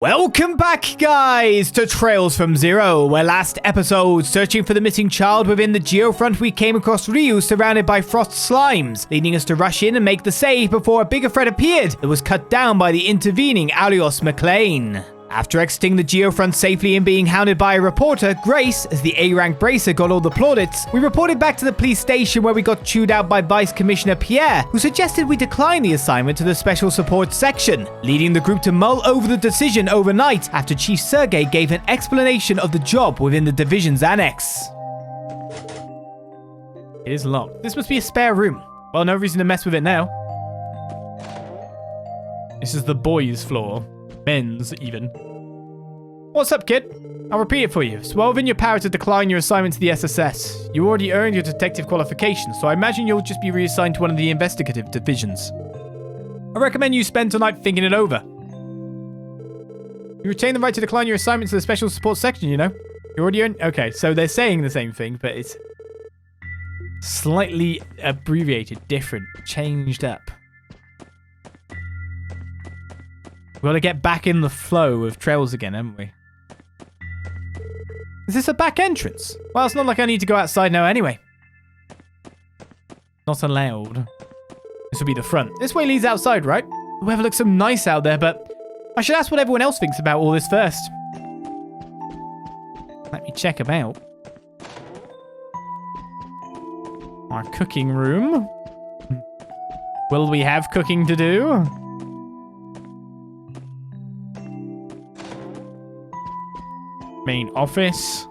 Welcome back, guys, to Trails from Zero, where last episode, searching for the missing child within the Geofront, we came across Ryu surrounded by frost slimes, leading us to rush in and make the save before a bigger threat appeared that was cut down by the intervening Alios McLean. After exiting the Geofront safely and being hounded by a reporter, Grace, as the A-rank bracer, got all the plaudits. We reported back to the police station where we got chewed out by Vice Commissioner Pierre, who suggested we decline the assignment to the Special Support Section, leading the group to mull over the decision overnight after Chief Sergei gave an explanation of the job within the Division's annex. It is locked. This must be a spare room. Well, no reason to mess with it now. This is the boys' floor. Men's, even. What's up, kid? I'll repeat it for you. It's well within your power to decline your assignment to the SSS. You already earned your detective qualification, so I imagine you'll just be reassigned to one of the investigative divisions. I recommend you spend tonight thinking it over. You retain the right to decline your assignment to the special support section, you know? You already earned... Okay, so they're saying the same thing, but it's slightly abbreviated, different, changed up. We've got to get back in the flow of trails again, haven't we? Is this a back entrance? Well, it's not like I need to go outside now anyway. Not allowed. This will be the front. This way leads outside, right? The weather looks so nice out there, but I should ask what everyone else thinks about all this first. Let me check them out. Our cooking room. Will we have cooking to do? Main office.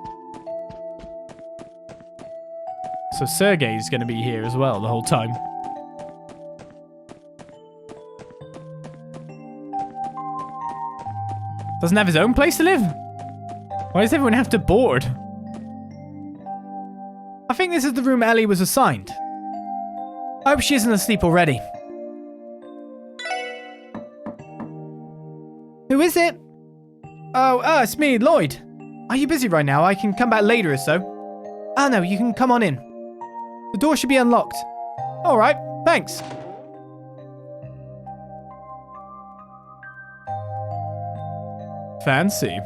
So Sergei's going to be here as well the whole time. Doesn't have his own place to live? Why does everyone have to board? I think this is the room Ellie was assigned. I hope she isn't asleep already. Who is it? Oh, it's me, Lloyd. Are you busy right now? I can come back later or so. Oh no, you can come on in. The door should be unlocked. Alright, thanks. Fancy.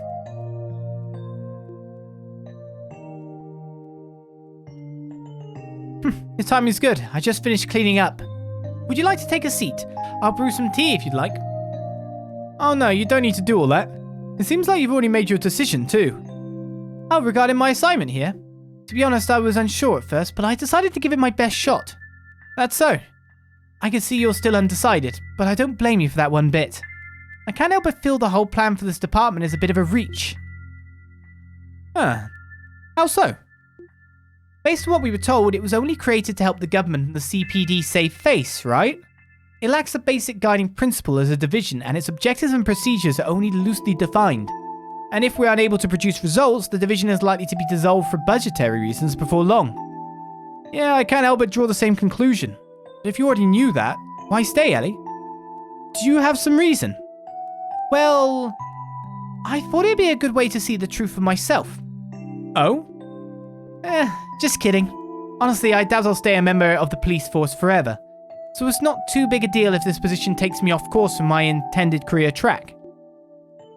Your timing's good. I just finished cleaning up. Would you like to take a seat? I'll brew some tea if you'd like. Oh no, you don't need to do all that. It seems like you've already made your decision too. Oh, regarding my assignment here? To be honest, I was unsure at first, but I decided to give it my best shot. That's so. I can see you're still undecided, but I don't blame you for that one bit. I can't help but feel the whole plan for this department is a bit of a reach. Huh. How so? Based on what we were told, it was only created to help the government and the CPD save face, right? It lacks a basic guiding principle as a division, and its objectives and procedures are only loosely defined. And if we're unable to produce results, the division is likely to be dissolved for budgetary reasons before long. Yeah, I can't help but draw the same conclusion. But if you already knew that, why stay, Ellie? Do you have some reason? Well, I thought it'd be a good way to see the truth for myself. Oh? Just kidding. Honestly, I doubt I'll stay a member of the police force forever. So it's not too big a deal if this position takes me off course from my intended career track.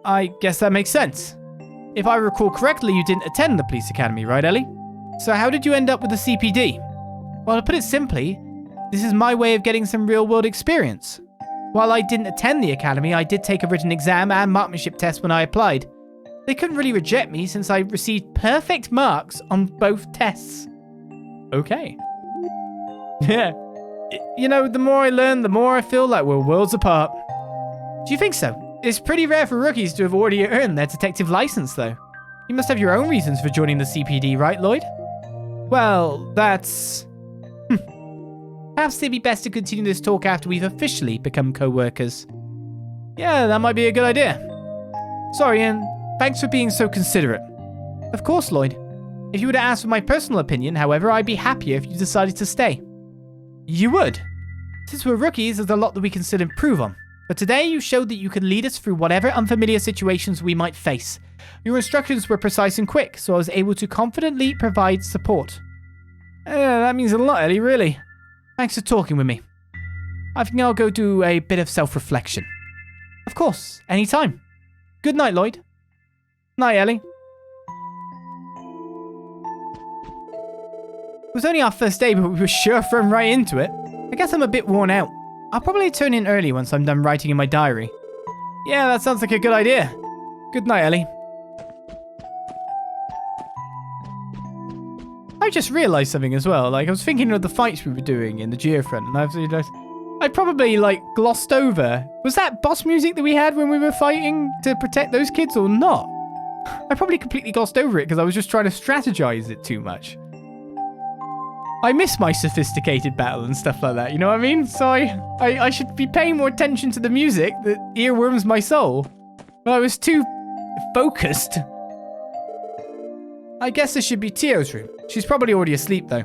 I guess that makes sense. If I recall correctly, you didn't attend the police academy, right, Ellie? So how did you end up with the CPD? Well, to put it simply, this is my way of getting some real-world experience. While I didn't attend the academy, I did take a written exam and marksmanship test when I applied. They couldn't really reject me since I received perfect marks on both tests. Okay. Yeah. You know, the more I learn, the more I feel like we're worlds apart. Do you think so? It's pretty rare for rookies to have already earned their detective license, though. You must have your own reasons for joining the CPD, right, Lloyd? Well, that's... Perhaps it'd be best to continue this talk after we've officially become co-workers. Yeah, that might be a good idea. Sorry, and thanks for being so considerate. Of course, Lloyd. If you were to ask for my personal opinion, however, I'd be happier if you decided to stay. You would? Since we're rookies, there's a lot that we can still improve on. But today, you showed that you could lead us through whatever unfamiliar situations we might face. Your instructions were precise and quick, so I was able to confidently provide support. That means a lot, Ellie, really. Thanks for talking with me. I think I'll go do a bit of self-reflection. Of course, anytime. Good night, Lloyd. Night, Ellie. It was only our first day, but we were sure thrown right into it. I guess I'm a bit worn out. I'll probably turn in early once I'm done writing in my diary. Yeah, that sounds like a good idea. Good night, Ellie. I just realised something as well. Like, I was thinking of the fights we were doing in the Geofront, and I probably, like, glossed over. Was that boss music that we had when we were fighting to protect those kids or not? I probably completely glossed over it because I was just trying to strategize it too much. I miss my sophisticated battle and stuff like that, you know what I mean? So I should be paying more attention to the music that earworms my soul. But I was too focused. I guess this should be Tio's room. She's probably already asleep, though.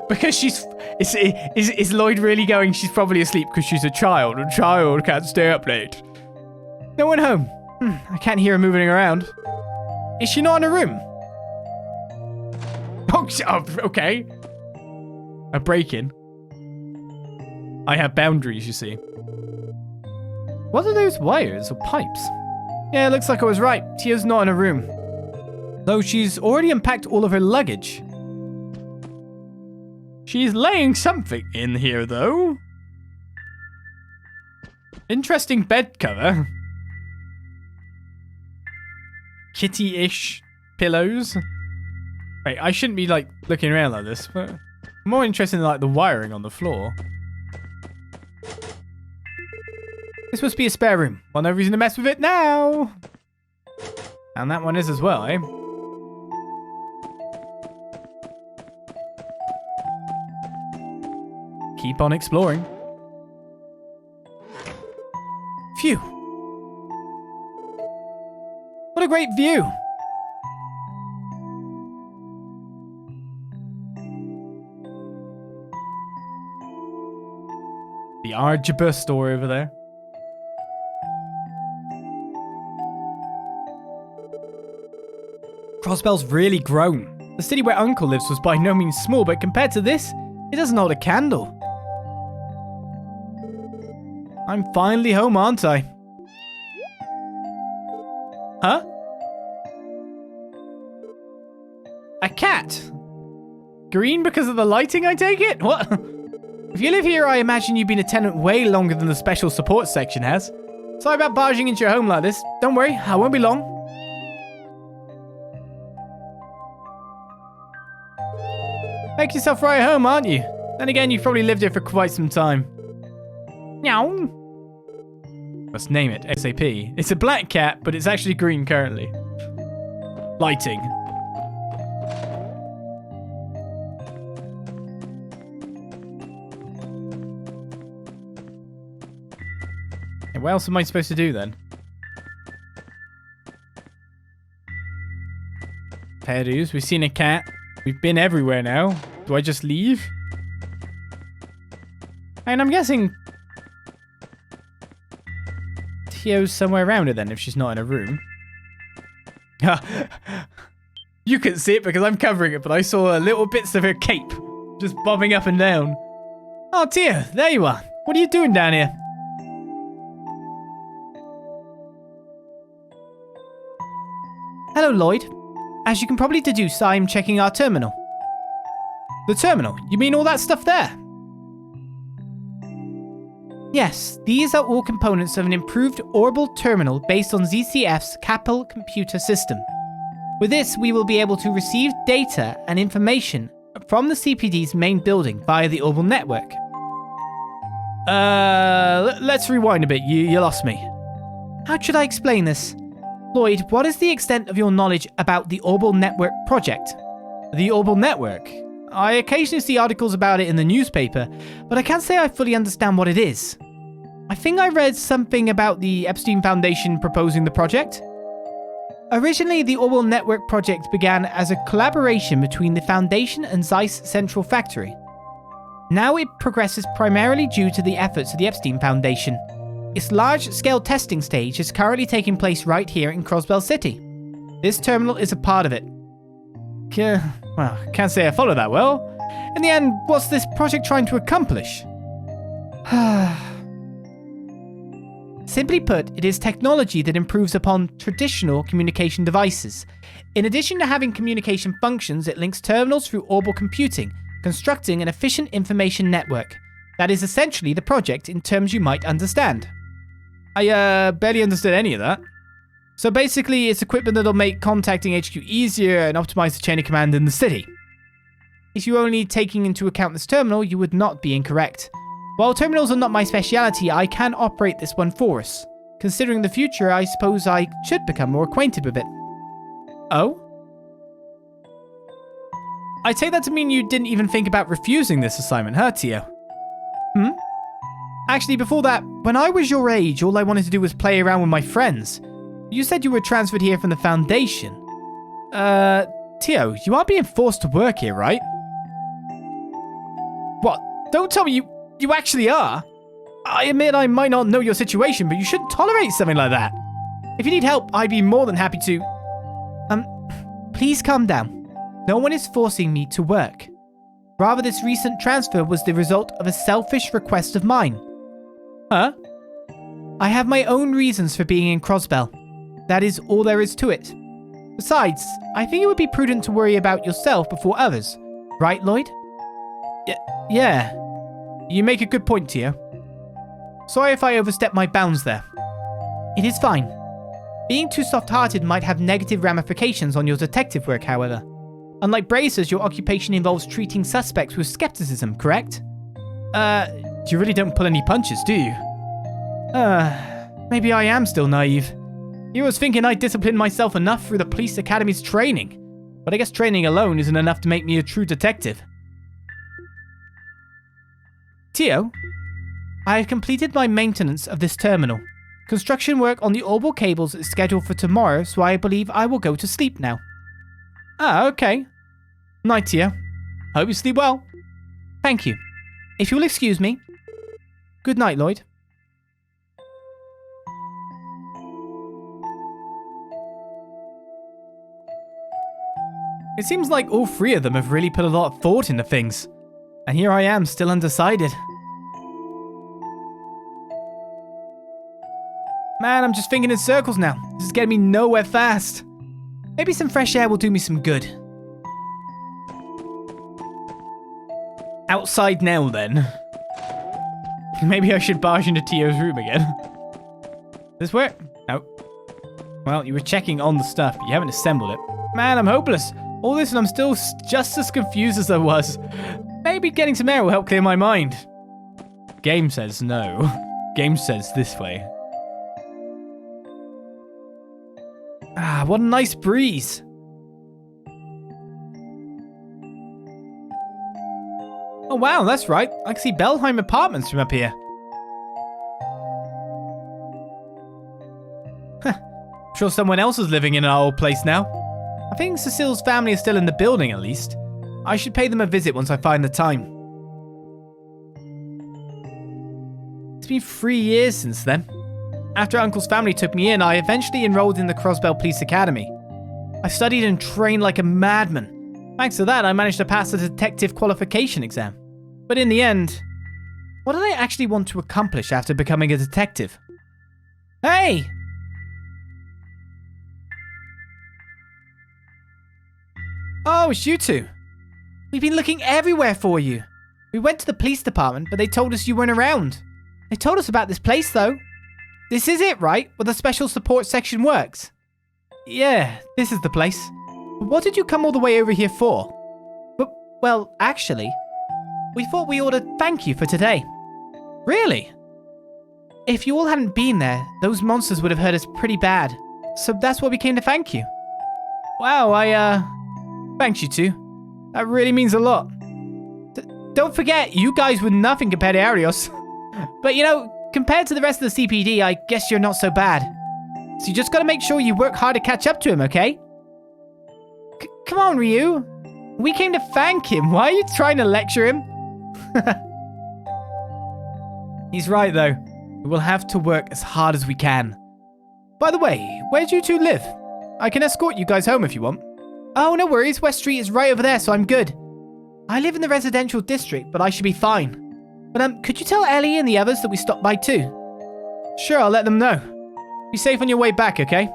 Because she's... Is Lloyd really going, she's probably asleep because she's a child. A child can't stay up late. No one home. I can't hear her moving around. Is she not in her room? Oh, okay. A break-in. I have boundaries, you see. What are those wires or pipes? Yeah, it looks like I was right. Tia's not in her room. Though she's already unpacked all of her luggage. She's laying something in here, though. Interesting bed cover. Kitty-ish pillows. Wait, I shouldn't be, like, looking around like this, but I'm more interested in, like, the wiring on the floor. This must be a spare room. Well, no reason to mess with it now. And that one is as well, eh? Keep on exploring. Phew. What a great view. The Arjaba store over there. Crossbell's really grown. The city where Uncle lives was by no means small, but compared to this, it doesn't hold a candle. I'm finally home, aren't I? Huh? A cat? Green because of the lighting, I take it? What? If you live here, I imagine you've been a tenant way longer than the special support section has. Sorry about barging into your home like this. Don't worry, I won't be long. Make yourself right at home, aren't you? Then again, you've probably lived here for quite some time. Meow. Let's name it SAP. It's a black cat, but it's actually green currently. Lighting. And what else am I supposed to do then? Hairdos, we've seen a cat. We've been everywhere now. Do I just leave? And I'm guessing Tio's somewhere around her then if she's not in a room. You couldn't see it because I'm covering it, but I saw little bits of her cape just bobbing up and down. Oh, Tio, there you are. What are you doing down here? Hello, Lloyd. As you can probably deduce, I'm checking our terminal. The terminal? You mean all that stuff there? Yes, these are all components of an improved orbital terminal based on ZCF's Capel computer system. With this, we will be able to receive data and information from the CPD's main building via the orbital network. Let's rewind a bit. You lost me. How should I explain this? Lloyd, what is the extent of your knowledge about the Orbital Network project? The Orbital Network? I occasionally see articles about it in the newspaper, but I can't say I fully understand what it is. I think I read something about the Epstein Foundation proposing the project. Originally, the Orbital Network project began as a collaboration between the Foundation and Zeiss Central Factory. Now it progresses primarily due to the efforts of the Epstein Foundation. Its large-scale testing stage is currently taking place right here in Crossbell City. This terminal is a part of it. Well, can't say I follow that well. In the end, what's this project trying to accomplish? Simply put, it is technology that improves upon traditional communication devices. In addition to having communication functions, it links terminals through orbital computing, constructing an efficient information network. That is essentially the project in terms you might understand. I barely understood any of that. So basically, it's equipment that'll make contacting HQ easier and optimize the chain of command in the city. If you were only taking into account this terminal, you would not be incorrect. While terminals are not my speciality, I can operate this one for us. Considering the future, I suppose I should become more acquainted with it. Oh? I take that to mean you didn't even think about refusing this assignment, huh, Tio? Actually, before that, when I was your age, all I wanted to do was play around with my friends. You said you were transferred here from the Foundation. Tio, you aren't being forced to work here, right? What? Don't tell me you actually are? I admit I might not know your situation, but you shouldn't tolerate something like that. If you need help, I'd be more than happy to... Please calm down. No one is forcing me to work. Rather, this recent transfer was the result of a selfish request of mine. Huh? I have my own reasons for being in Crossbell. That is all there is to it. Besides, I think it would be prudent to worry about yourself before others. Right, Lloyd? Yeah. You make a good point, Tio. Sorry if I overstepped my bounds there. It is fine. Being too soft-hearted might have negative ramifications on your detective work, however. Unlike bracers, your occupation involves treating suspects with skepticism, correct? You really don't pull any punches, do you? Maybe I am still naive. You was thinking I disciplined myself enough through the police academy's training. But I guess training alone isn't enough to make me a true detective. Tio, I have completed my maintenance of this terminal. Construction work on the orbital cables is scheduled for tomorrow, so I believe I will go to sleep now. Ah, okay. Night, Tio. Hope you sleep well. Thank you. If you'll excuse me. Good night, Lloyd. It seems like all three of them have really put a lot of thought into things. And here I am, still undecided. Man, I'm just thinking in circles now. This is getting me nowhere fast. Maybe some fresh air will do me some good. Outside now, then. Maybe I should barge into Tio's room again. This work? No. Well, you were checking on the stuff, but you haven't assembled it. Man, I'm hopeless. All this and I'm still just as confused as I was. Maybe getting some air will help clear my mind. Game says no. Game says this way. Ah, what a nice breeze. Oh wow, that's right. I can see Belheim Apartments from up here. I'm sure someone else is living in our old place now. I think Cecile's family is still in the building at least. I should pay them a visit once I find the time. It's been 3 years since then. After Uncle's family took me in, I eventually enrolled in the Crossbell Police Academy. I studied and trained like a madman. Thanks to that, I managed to pass the detective qualification exam. But in the end, what did I actually want to accomplish after becoming a detective? Hey! Oh, it's you two. We've been looking everywhere for you. We went to the police department, but they told us you weren't around. They told us about this place, though. This is it, right? Where the special support section works? Yeah, this is the place. But what did you come all the way over here for? Well, actually, we thought we ought to thank you for today. Really? If you all hadn't been there, those monsters would have hurt us pretty bad. So that's why we came to thank you. Wow, thanks you two. That really means a lot. Don't forget, you guys were nothing compared to Arios. But you know, compared to the rest of the CPD, I guess you're not so bad. So you just gotta make sure you work hard to catch up to him, okay? Come on, Ryu. We came to thank him. Why are you trying to lecture him? He's right, though. We will have to work as hard as we can. By the way, where do you two live? I can escort you guys home if you want. Oh, no worries. West Street is right over there, so I'm good. I live in the residential district, but I should be fine. But could you tell Ellie and the others that we stopped by too? Sure, I'll let them know. Be safe on your way back, okay?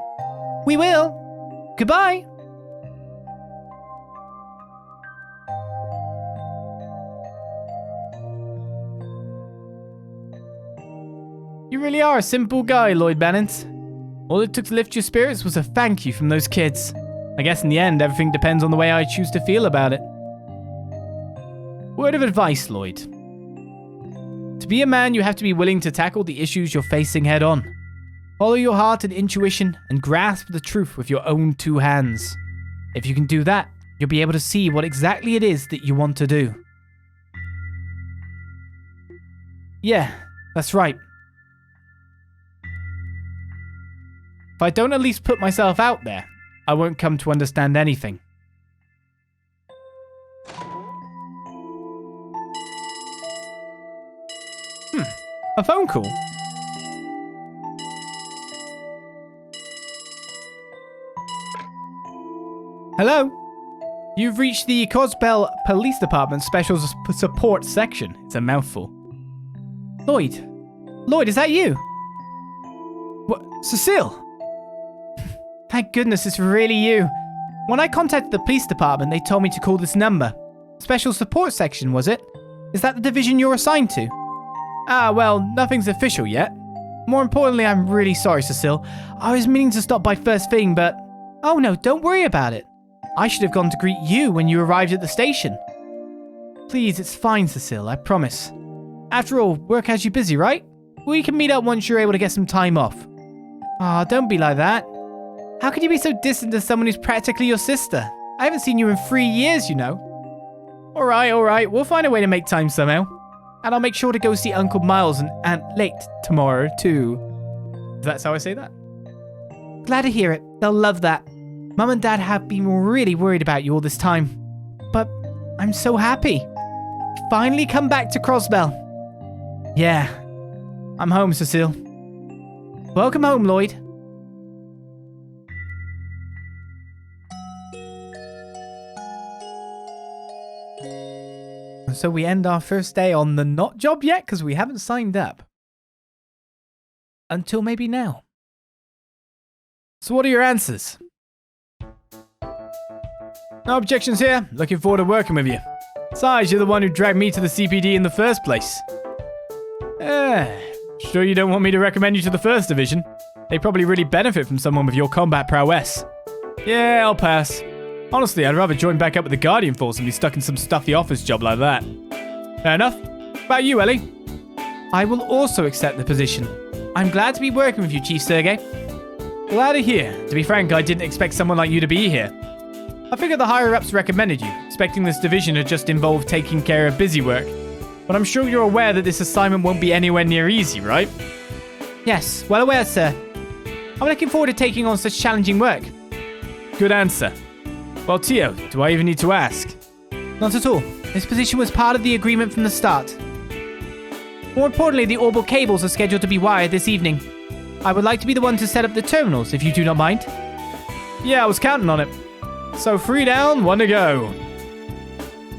We will. Goodbye. You really are a simple guy, Lloyd Bannings. All it took to lift your spirits was a thank you from those kids. I guess in the end, everything depends on the way I choose to feel about it. Word of advice, Lloyd. To be a man, you have to be willing to tackle the issues you're facing head on. Follow your heart and intuition and grasp the truth with your own two hands. If you can do that, you'll be able to see what exactly it is that you want to do. Yeah, that's right. If I don't at least put myself out there, I won't come to understand anything. A phone call? Hello? You've reached the Crossbell Police Department Special Support Section. It's a mouthful. Lloyd? Lloyd, is that you? What? Cecile? Thank goodness it's really you. When I contacted the police department, they told me to call this number. Special Support Section, was it? Is that the division you're assigned to? Ah, well, nothing's official yet. More importantly, I'm really sorry, Cecile. I was meaning to stop by first thing, but... Oh no, don't worry about it. I should have gone to greet you when you arrived at the station. Please, it's fine, Cecile, I promise. After all, work has you busy, right? We can meet up once you're able to get some time off. Ah, don't be like that. How could you be so distant to someone who's practically your sister? I haven't seen you in 3 years, you know. Alright, we'll find a way to make time somehow. And I'll make sure to go see Uncle Miles and Aunt Late tomorrow, too. That's how I say that. Glad to hear it. They'll love that. Mum and Dad have been really worried about you all this time. But I'm so happy. Finally come back to Crossbell. Yeah. I'm home, Cecile. Welcome home, Lloyd. So we end our first day on the not job yet because we haven't signed up. Until maybe now. So what are your answers? No objections here. Looking forward to working with you. Besides, you're the one who dragged me to the CPD in the first place. Sure you don't want me to recommend you to the 1st Division? They probably really benefit from someone with your combat prowess. Yeah, I'll pass. Honestly, I'd rather join back up with the Guardian Force than be stuck in some stuffy office job like that. Fair enough. About you, Ellie? I will also accept the position. I'm glad to be working with you, Chief Sergey. Glad to hear. To be frank, I didn't expect someone like you to be here. I figured the higher-ups recommended you, expecting this division to just involve taking care of busy work. But I'm sure you're aware that this assignment won't be anywhere near easy, right? Yes, well aware, sir. I'm looking forward to taking on such challenging work. Good answer. Well, Tio, do I even need to ask? Not at all. This position was part of the agreement from the start. More importantly, the orbital cables are scheduled to be wired this evening. I would like to be the one to set up the terminals, if you do not mind. Yeah, I was counting on it. So 3 down, 1 to go.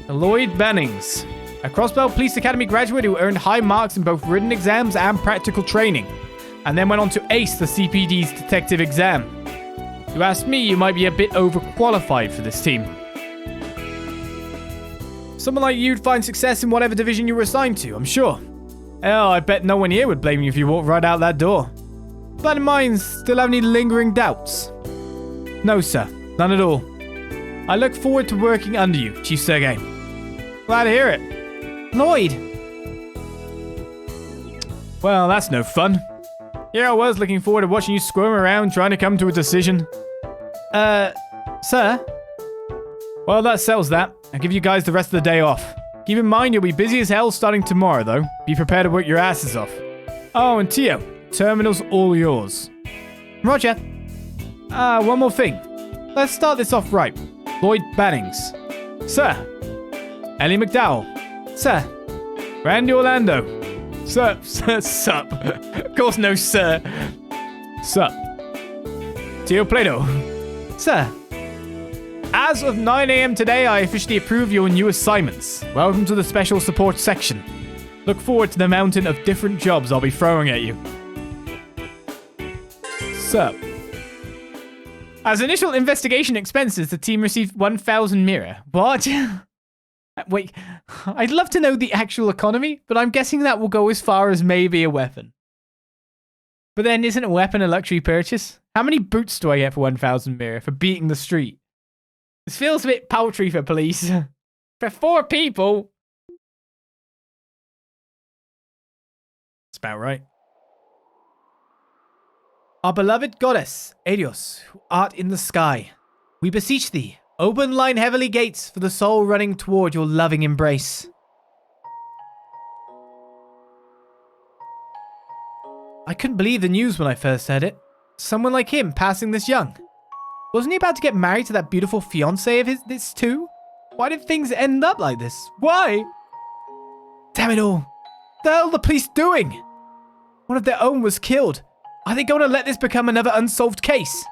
Lloyd Bannings, a Crossbell Police Academy graduate who earned high marks in both written exams and practical training, and then went on to ace the CPD's detective exam. If you ask me, you might be a bit overqualified for this team. Someone like you'd find success in whatever division you were assigned to, I'm sure. Hell, I bet no one here would blame you if you walked right out that door. With that in mind, still have any lingering doubts? No, sir. None at all. I look forward to working under you, Chief Sergey. Glad to hear it. Lloyd! Well, that's no fun. Here I was looking forward to watching you squirm around trying to come to a decision. Sir? Well, that settles that. I'll give you guys the rest of the day off. Keep in mind you'll be busy as hell starting tomorrow, though. Be prepared to work your asses off. Oh, and Tio, terminal's all yours. Roger. One more thing. Let's start this off right. Lloyd Bannings. Sir. Ellie McDowell. Sir. Randy Orlando. Sir. Sup. Of course no sir. Sup. Tio Plato. Sir. As of 9 a.m. today, I officially approve your new assignments. Welcome to the Special Support Section. Look forward to the mountain of different jobs I'll be throwing at you. Sup? As initial investigation expenses, the team received 1,000 mirror. What? Wait, I'd love to know the actual economy, but I'm guessing that will go as far as maybe a weapon. But then, isn't a weapon a luxury purchase? How many boots do I get for 1,000 mirror for beating the street? This feels a bit paltry for police. For 4 people? That's about right. Our beloved goddess, Helios, who art in the sky, we beseech thee, open thine heavenly gates for the soul running toward your loving embrace. I couldn't believe the news when I first heard it. Someone like him passing this young. Wasn't he about to get married to that beautiful fiancée of his too? Why did things end up like this? Why? Damn it all. What the hell are the police doing? One of their own was killed. Are they going to let this become another unsolved case?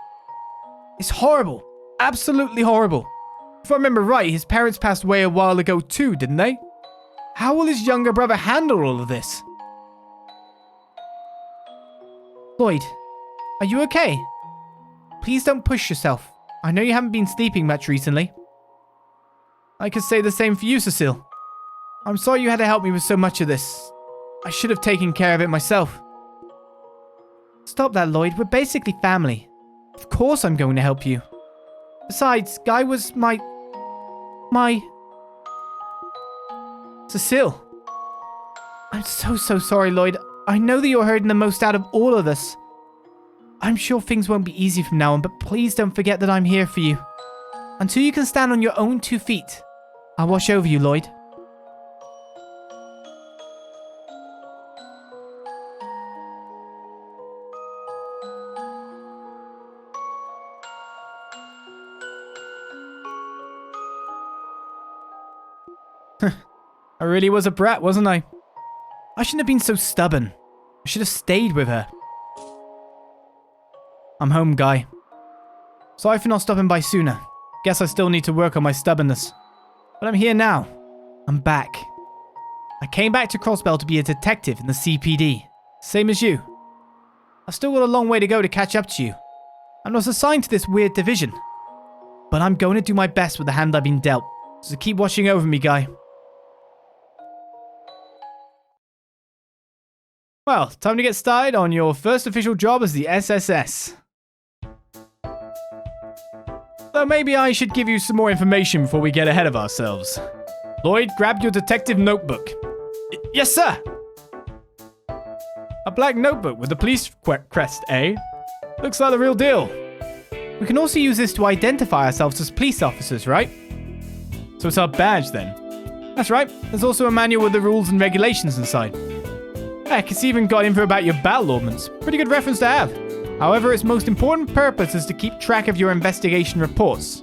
It's horrible. Absolutely horrible. If I remember right, his parents passed away a while ago too, didn't they? How will his younger brother handle all of this? Lloyd, are you okay? Please don't push yourself. I know you haven't been sleeping much recently. I could say the same for you, Cecile. I'm sorry you had to help me with so much of this. I should have taken care of it myself. Stop that, Lloyd. We're basically family. Of course I'm going to help you. Besides, Guy was my... Cecile. I'm so sorry, Lloyd. I know that you're hurting the most out of all of us. I'm sure things won't be easy from now on, but please don't forget that I'm here for you. Until you can stand on your own 2 feet, I'll watch over you, Lloyd. I really was a brat, wasn't I? I shouldn't have been so stubborn. I should have stayed with her. I'm home, Guy. Sorry for not stopping by sooner. Guess I still need to work on my stubbornness. But I'm here now. I'm back. I came back to Crossbell to be a detective in the CPD. Same as you. I've still got a long way to go to catch up to you. I'm not assigned to this weird division. But I'm going to do my best with the hand I've been dealt. So keep watching over me, Guy. Well, time to get started on your first official job as the SSS. Though maybe I should give you some more information before we get ahead of ourselves. Lloyd, grab your detective notebook. Yes, sir! A black notebook with the police crest, eh? Looks like the real deal. We can also use this to identify ourselves as police officers, right? So it's our badge then. That's right, there's also a manual with the rules and regulations inside. Heck, it's even got info about your battle ordnance. Pretty good reference to have. However, its most important purpose is to keep track of your investigation reports.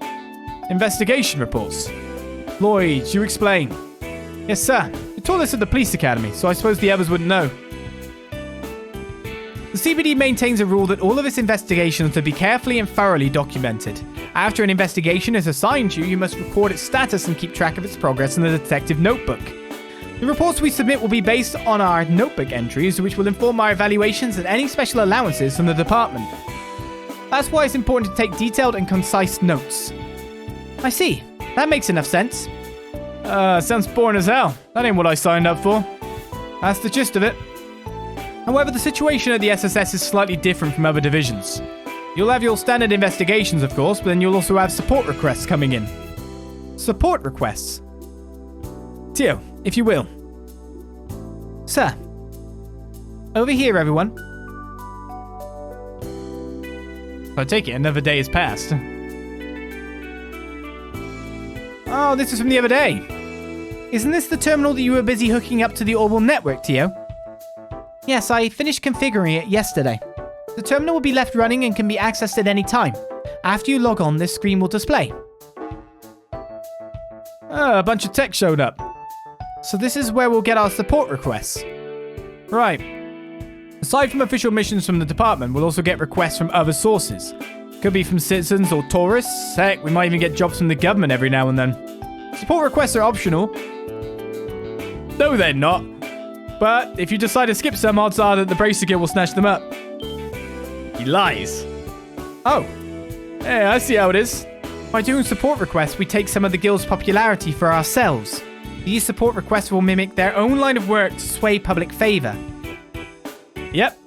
Investigation reports? Lloyd, you explain. Yes, sir. You taught this at the police academy, so I suppose the others wouldn't know. The CPD maintains a rule that all of its investigations are to be carefully and thoroughly documented. After an investigation is assigned to you, you must record its status and keep track of its progress in the detective notebook. The reports we submit will be based on our notebook entries, which will inform our evaluations and any special allowances from the department. That's why it's important to take detailed and concise notes. I see. That makes enough sense. Sounds boring as hell. That ain't what I signed up for. That's the gist of it. However, the situation at the SSS is slightly different from other divisions. You'll have your standard investigations, of course, but then you'll also have support requests coming in. Support requests? Tio, if you will. Sir. Over here, everyone. I take it another day has passed. Oh, this is from the other day. Isn't this the terminal that you were busy hooking up to the Orbital network, Tio? Yes, I finished configuring it yesterday. The terminal will be left running and can be accessed at any time. After you log on, this screen will display. A bunch of tech showed up. So this is where we'll get our support requests. Right. Aside from official missions from the department, we'll also get requests from other sources. Could be from citizens or tourists. Heck, we might even get jobs from the government every now and then. Support requests are optional. No, they're not. But if you decide to skip some, odds are that the Bracer Guild will snatch them up. He lies. Oh. Hey, I see how it is. By doing support requests, we take some of the guild's popularity for ourselves. These support requests will mimic their own line of work to sway public favour. Yep.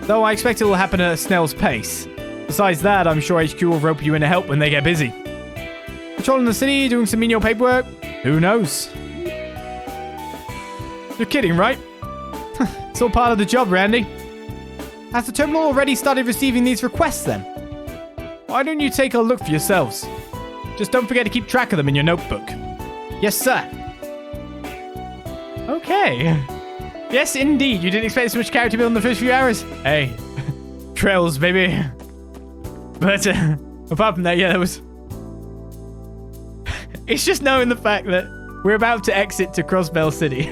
Though I expect it will happen at a snail's pace. Besides that, I'm sure HQ will rope you in to help when they get busy. Patrolling the city, doing some menial paperwork? Who knows? You're kidding, right? It's all part of the job, Randy. Has the terminal already started receiving these requests then? Why don't you take a look for yourselves? Just don't forget to keep track of them in your notebook. Yes, sir. Okay. Yes, indeed. You didn't expect so much character build in the first few hours? Hey. Trails, baby. But, apart from that, yeah, that was... It's just knowing the fact that we're about to exit to Crossbell City.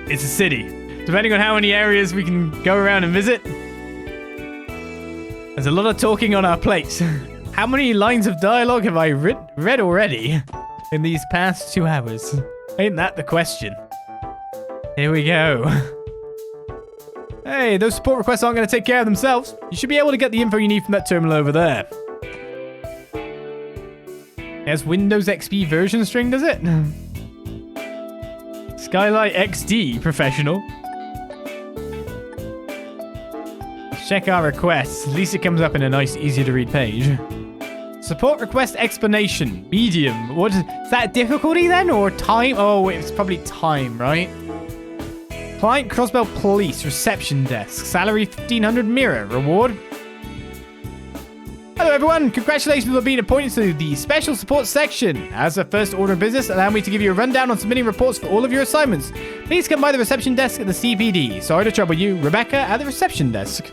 It's a city. Depending on how many areas we can go around and visit, there's a lot of talking on our plates. How many lines of dialogue have I read already in these past 2 hours? Ain't that the question? Here we go. Hey, those support requests aren't going to take care of themselves. You should be able to get the info you need from that terminal over there. It has Windows XP version string, does it? Skylight XD, professional. Let's check our requests. At least it comes up in a nice, easy to read page. Support request explanation. Medium. What is that, difficulty then? Or time? Oh, it's probably time, right? Client Crossbell Police. Reception desk. Salary 1500 mirror. Reward. Hello everyone, congratulations on being appointed to the Special Support section. As a first order of business, allow me to give you a rundown on submitting reports for all of your assignments. Please come by the reception desk at the CPD. Sorry to trouble you, Rebecca at the reception desk.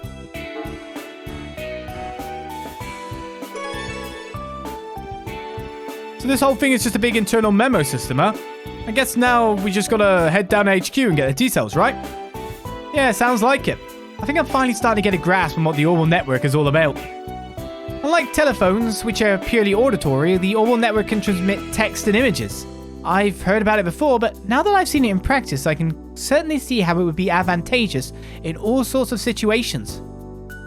So this whole thing is just a big internal memo system, huh? I guess now we just gotta head down to HQ and get the details, right? Yeah, sounds like it. I think I'm finally starting to get a grasp on what the Orwell network is all about. Unlike telephones, which are purely auditory, the Orwell network can transmit text and images. I've heard about it before, but now that I've seen it in practice, I can certainly see how it would be advantageous in all sorts of situations.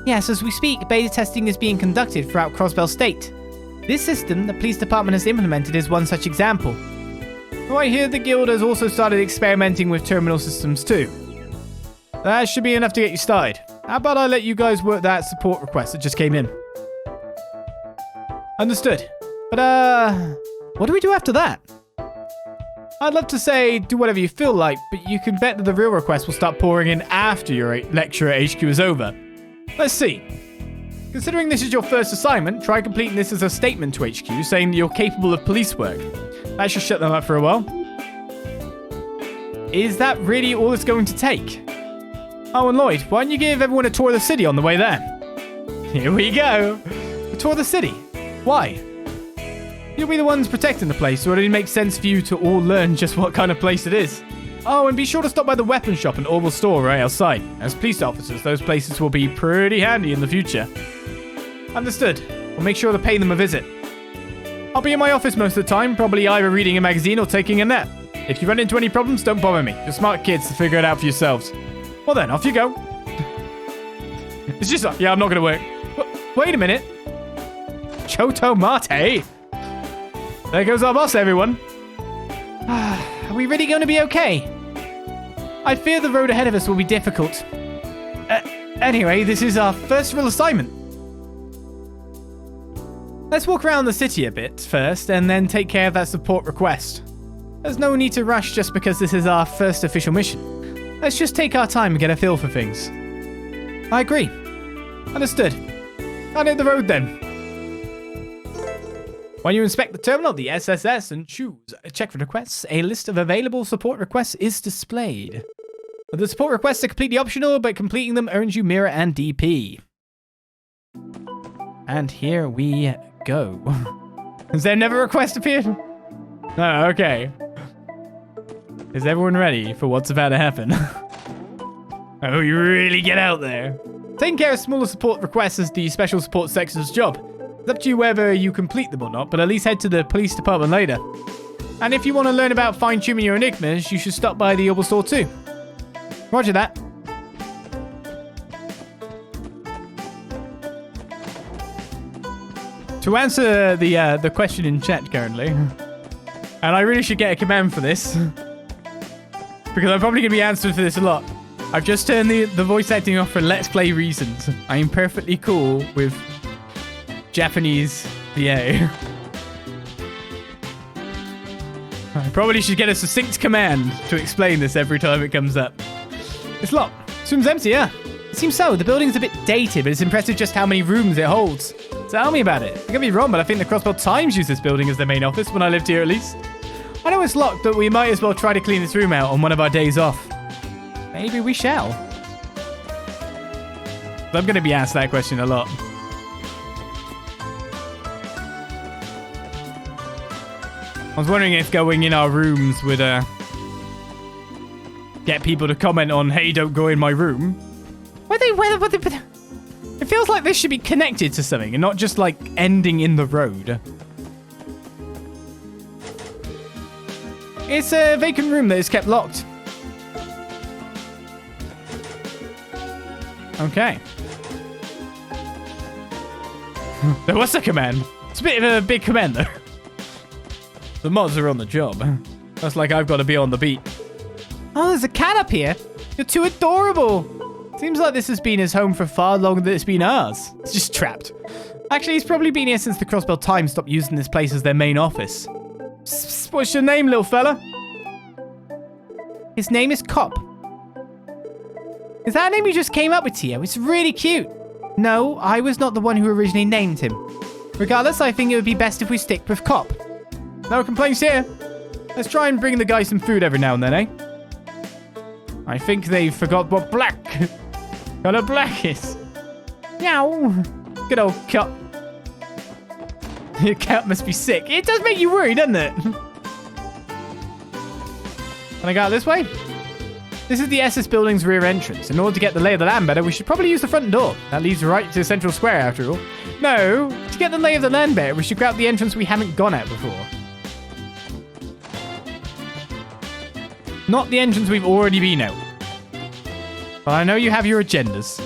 Yes, as we speak, beta testing is being conducted throughout Crossbell State. This system the police department has implemented is one such example. Oh, I hear the guild has also started experimenting with terminal systems too. That should be enough to get you started. How about I let you guys work that support request that just came in? Understood. But, what do we do after that? I'd love to say do whatever you feel like, but you can bet that the real requests will start pouring in after your lecture at HQ is over. Let's see. Considering this is your first assignment, try completing this as a statement to HQ saying that you're capable of police work. That should shut them up for a while. Is that really all it's going to take? Oh, and Lloyd, why don't you give everyone a tour of the city on the way there? Here we go. A tour of the city. Why? You'll be the ones protecting the place, so it makes sense for you to all learn just what kind of place it is. Oh, and be sure to stop by the weapon shop and Orwell store right outside. As police officers, those places will be pretty handy in the future. Understood. We'll make sure to pay them a visit. I'll be in my office most of the time, probably either reading a magazine or taking a nap. If you run into any problems, don't bother me. You're smart kids to figure it out for yourselves. Well then, off you go. It's just, yeah, I'm not going to work. Wait a minute. Choto Mate. There goes our boss, everyone. Are we really going to be okay? I fear the road ahead of us will be difficult. Anyway, this is our first real assignment. Let's walk around the city a bit first, and then take care of that support request. There's no need to rush just because this is our first official mission. Let's just take our time and get a feel for things. I agree. Understood. I'll hit the road then. When you inspect the terminal, the SSS, and choose check for requests, a list of available support requests is displayed. The support requests are completely optional, but completing them earns you mirror and DP. And here we go. Has there never a request appeared? Oh, okay. Is everyone ready for what's about to happen? Oh, you really get out there. Taking care of smaller support requests is the special support section's job. It's up to you whether you complete them or not, but at least head to the police department later. And if you want to learn about fine-tuning your enigmas, you should stop by the Orbital store too. Roger that. To answer the question in chat currently, and I really should get a command for this, because I'm probably going to be answered for this a lot. I've just turned the voice acting off for Let's Play reasons. I am perfectly cool with Japanese VA. I probably should get a succinct command to explain this every time it comes up. It's locked. This room's empty, yeah. It seems so. The building's a bit dated, but it's impressive just how many rooms it holds. Tell me about it. I could be wrong, but I think the Crossbell Times used this building as their main office when I lived here at least. I know it's locked, but we might as well try to clean this room out on one of our days off. Maybe we shall. I'm going to be asked that question a lot. I was wondering if going in our rooms would get people to comment on, hey, don't go in my room. It feels like this should be connected to something and not just like ending in the road. It's a vacant room that is kept locked. Okay. There was a command. It's a bit of a big command though. The mods are on the job. That's like I've got to be on the beat. Oh, there's a cat up here. You're too adorable. Seems like this has been his home for far longer than it's been ours. It's just trapped. Actually, he's probably been here since the Crossbell Times stopped using this place as their main office. What's your name, little fella? His name is Cop. Is that a name you just came up with, Tio? It's really cute. No, I was not the one who originally named him. Regardless, I think it would be best if we stick with Cop. No complaints here. Let's try and bring the guy some food every now and then, eh? I think they forgot what black color black is. Meow. Good old Cop. Your cat must be sick. It does make you worry, doesn't it? Can I go out this way? This is the SS building's rear entrance. In order to get the lay of the land better, we should probably use the front door. That leads right to Central Square, after all. No, to get the lay of the land better, we should go out the entrance we haven't gone at before. Not the entrance we've already been out. But I know you have your agendas.